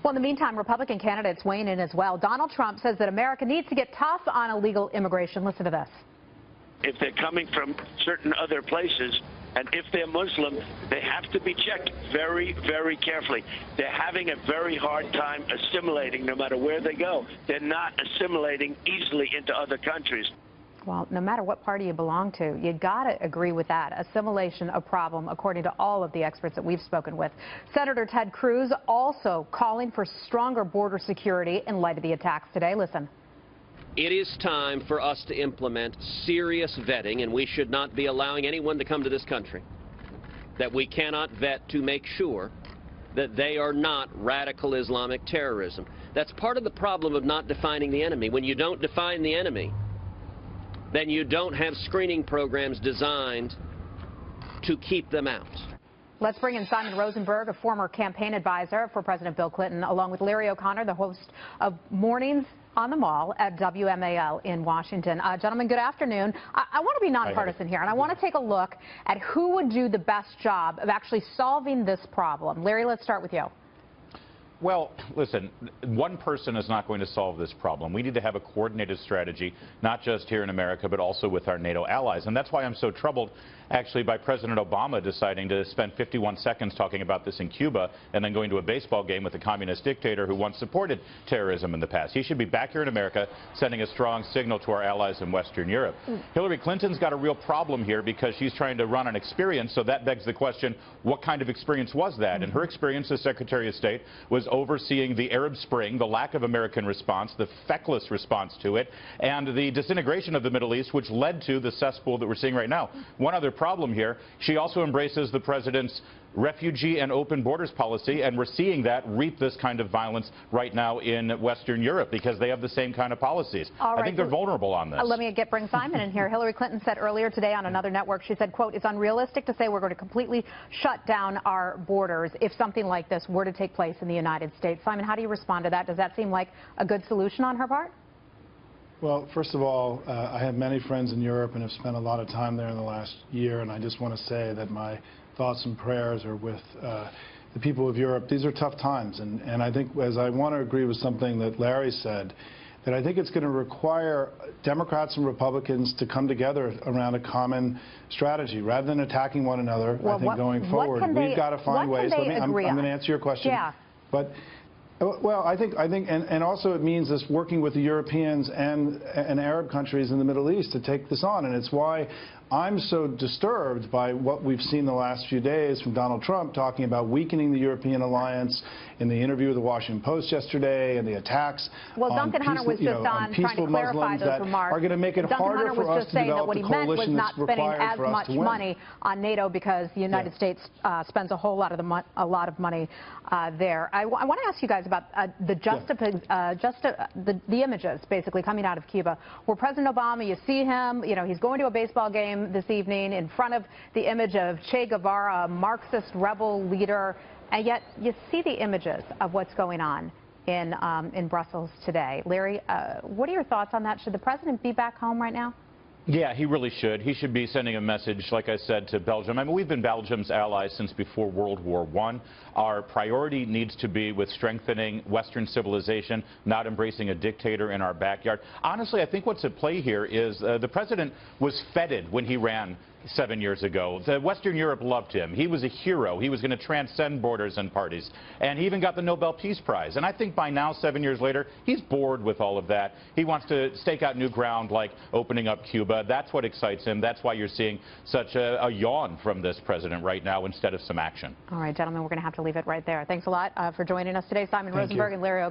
Well, in the meantime, Republican candidates weighing in as well. Donald Trump says that America needs to get tough on illegal immigration. Listen to this. If they're coming from certain other places, and if they're Muslim, they have to be checked very, very carefully. They're having a very hard time assimilating no matter where they go. They're not assimilating easily into other countries. Well, no matter what party you belong to, you got to agree with that. Assimilation a problem, according to all of the experts that we've spoken with. Senator Ted Cruz also calling for stronger border security in light of the attacks today. Listen. It is time for us to implement serious vetting, and we should not be allowing anyone to come to this country that we cannot vet to make sure that they are not radical Islamic terrorism. That's part of the problem of not defining the enemy. When you don't define the enemy, then you don't have screening programs designed to keep them out. Let's bring in Simon Rosenberg, a former campaign advisor for President Bill Clinton, along with Larry O'Connor, the host of Mornings on the Mall at WMAL in Washington. Gentlemen, good afternoon. I want to be nonpartisan here, and I want to take a look at who would do the best job of actually solving this problem. Larry, let's start with you. Well, listen, one person is not going to solve this problem. We need to have a coordinated strategy, not just here in America, but also with our NATO allies. And that's why I'm so troubled, actually, by President Obama deciding to spend 51 seconds talking about this in Cuba and then going to a baseball game with a communist dictator who once supported terrorism in the past. He should be back here in America, sending a strong signal to our allies in Western Europe. Hillary Clinton's got a real problem here because she's trying to run an experience, so that begs the question, what kind of experience was that? And her experience as Secretary of State was overseeing the Arab Spring, the lack of American response, the feckless response to it, and the disintegration of the Middle East, which led to the cesspool that we're seeing right now. One other problem here, she also embraces the president's refugee and open borders policy, and we're seeing that reap this kind of violence right now in Western Europe because they have the same kind of policies. I think they're vulnerable on this. Let me bring Simon in here. Hillary Clinton said earlier today on another network, she said, quote, it's unrealistic to say we're going to completely shut down our borders if something like this were to take place in the United States. Simon, how do you respond to that? Does that seem like a good solution on her part? Well, first of all, I have many friends in Europe and have spent a lot of time there in the last year, and I just want to say that my thoughts and prayers are with the people of Europe. These are tough times, and I think, as I want to agree with something that Larry said, that I think it's going to require Democrats and Republicans to come together around a common strategy rather than attacking one another. I think going forward, we've got to find ways. I'm going to answer your question. Yeah. But well, I think, and also it means us working with the Europeans and Arab countries in the Middle East to take this on, and it's why I'm so disturbed by what we've seen the last few days from Donald Trump talking about weakening the European alliance in the interview with the Washington Post yesterday and the attacks. Well, Duncan Hunter was just on trying to clarify those remarks. Are going to make it harder for us to develop the coalition that's required for us to win. Duncan Hunter was just saying that what he meant was not spending as much money on NATO because the United States spends a lot of money there. I want to ask you guys about the images basically coming out of Cuba, where President Obama, you see him, you know, he's going to a baseball game this evening in front of the image of Che Guevara, a Marxist rebel leader, and yet you see the images of what's going on in Brussels today. Larry, what are your thoughts on that? Should the president be back home right now? Yeah, he really should. He should be sending a message, like I said, to Belgium. I mean, we've been Belgium's allies since before World War I. Our priority needs to be with strengthening Western civilization, not embracing a dictator in our backyard. Honestly, I think what's at play here is the president was feted when he ran 7 years ago. Western Europe loved him. He was a hero. He was going to transcend borders and parties. And he even got the Nobel Peace Prize. And I think by now, 7 years later, he's bored with all of that. He wants to stake out new ground like opening up Cuba. That's what excites him. That's why you're seeing such a yawn from this president right now instead of some action. All right, gentlemen, we're going to have to leave it right there. Thanks a lot for joining us today. Simon Rosenberg and Larry O'Connor.